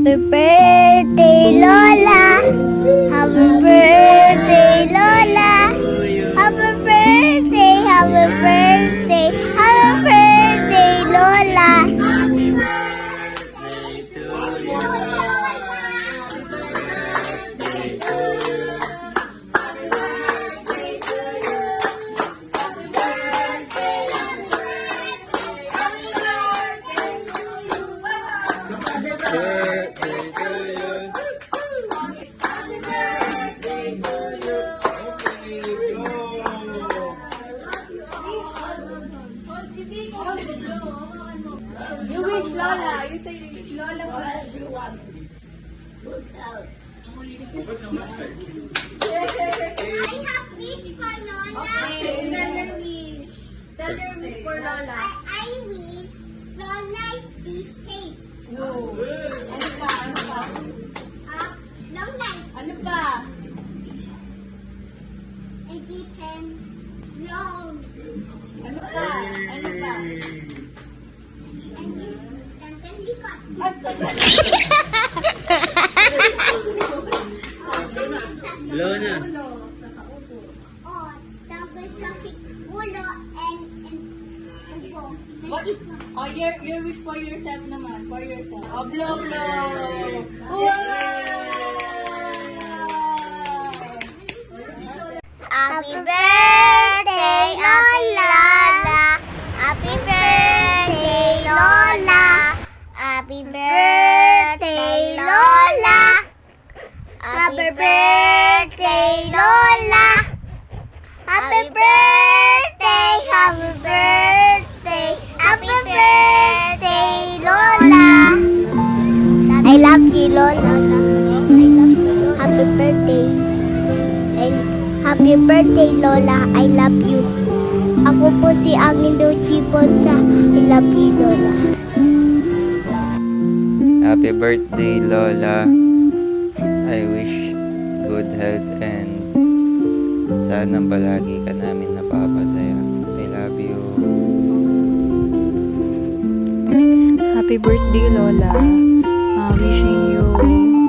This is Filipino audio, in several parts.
Happy birthday, Lola. Happy birthday, Lola. Happy birthday, happy birthday, happy birthday, Lola. You wish Lola. You say Lola what you want. Good health. I have wish for Lola. Okay, tell your wish. Tell your wish for Lola. I wish Lola be safe. No. Ano pa? Ano pa? Long life. Ano pa? And keep him strong. Ano pa? Ano pa? And then likod. Lona. Oh, tapos sakit ulo and upo. What? Oh, your wish for yourself naman. For yourself. Oh, blow, blow. Wow! Happy birthday, Lola. Happy birthday, Lola. Happy birthday, Lola. Happy birthday, Lola. Happy birthday, happy birthday, happy birthday, Lola. I love you, Lola. Happy birthday. Happy birthday, Lola. I love you. Ako po si Angelo Chibonsa. I love you, Lola. Happy birthday, Lola. I wish good health and sana palagi ka namin napapasaya. I love you. Happy birthday, Lola. Wishing you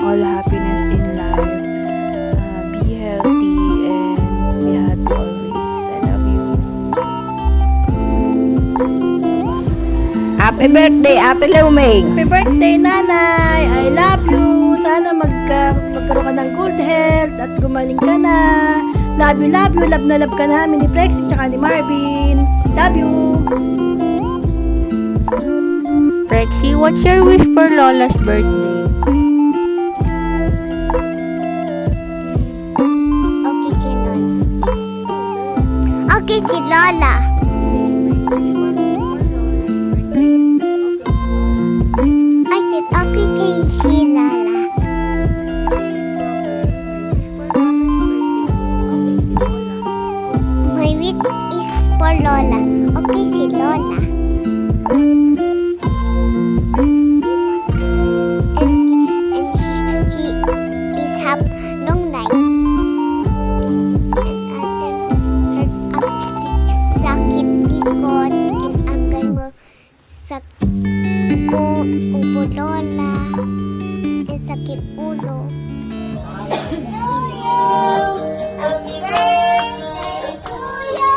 all happiness in life. Be healthy and be happy always. I love you. Happy birthday, Ate Luming! Happy birthday, Nanay! I love you! Sana magkaroon ka ng good health at gumaling ka na. Love you, love you. Love na love ka namin ni Prexy tsaka ni Marvin. Love you! Rexy, what's your wish for Lola's birthday? Okay si Lola. Okay si Lola. I said okay kay si Lola. My wish is for Lola. Okay si Lola. And he is have long life. And other hurt sakit likod and agal mo sa upo Lola and sakit ulo. Happy birthday to you.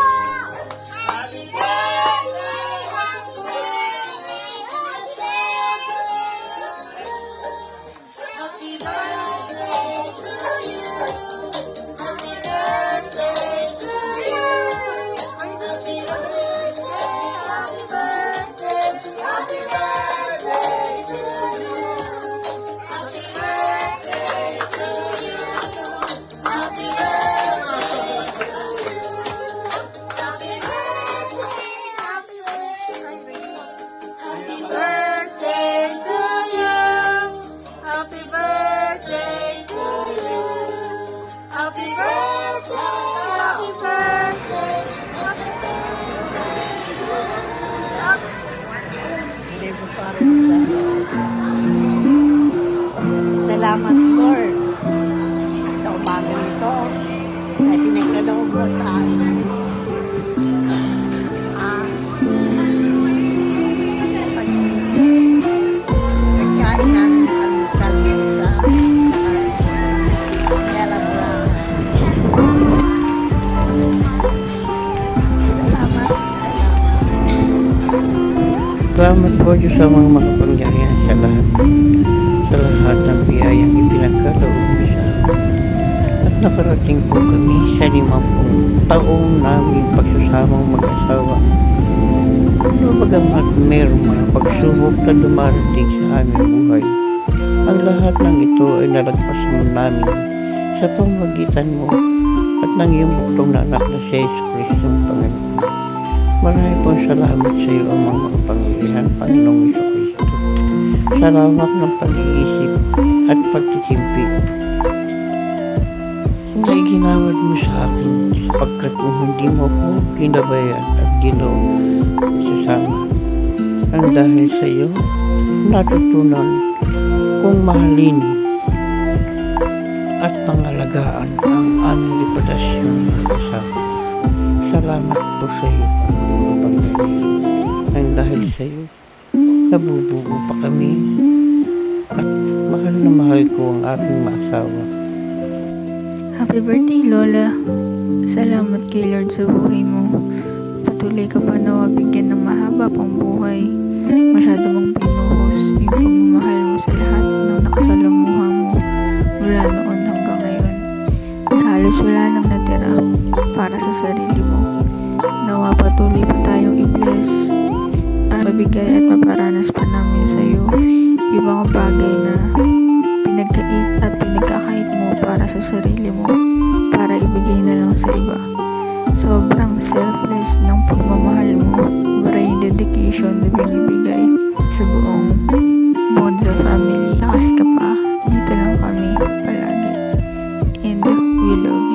Happy birthday, happy birthday, happy birthday to you. Happy birthday to you. Happy birthday, happy birthday, happy birthday to you. Happy birthday to you. Happy birthday to you. Happy birthday, happy birthday to you. Happy birthday to you. Happy birthday, happy birthday, happy Salamat, Lord, sa umaga nito na pinagkaloob mo sa amin. Pagkain namin sa misal Salamat po Diyos sa mga makapangyarihan sa lahat ng biyayang ipinagkaloob mo sa amin. At nakarating po kami sa 50 taong naming pagsasamang mag-asawa. Ano bagamat mayroong mga pagsubok na dumarating sa aming buhay, ang lahat ng ito ay nalagpasan namin sa pamamagitan mo at ng iyong buktong na anak na si Jesus Cristo ang Panginoon. Marami pong salamat sa iyo, ang mga makapangyarihan, Panginoong Jesucristo. Salamat ng pag-iisip at pagtitimpi na iginawad mo sa akin, sapagkat kung hindi mo ako ginabayan at ginawa sasama, ang dahil sa iyo natutunan kung mahalin at pangalagaan ang aming reputasyon ng kasama. Salamat po sa iyo, Panginoon. Ang dahil sa iyo, nabubuo pa kami at mahal na mahal ko ang aking maasawa. Happy birthday, Lola. Salamat kay Lord sa buhay mo. Patuloy ka pa na mabigyan ng mahaba pang buhay. Masyado mong pinuhos yung pagmamahal mo sa lahat ng nakasalamuha mo mula noon hanggang ngayon. Halos wala nang natira para sa sarili mo. Nawa patuloy pa tayong i-bless at mabigay at maparanas pa namin sa iyo yung mga bagay na pinagkait at pinagkakait mo para sa sarili mo, para ibigay na lang sa iba. Sobrang selfless ng pagmamahal mo, maraming dedication na binibigay sa buong Bonza family. Lakas ka pa, dito lang kami palagi. And we love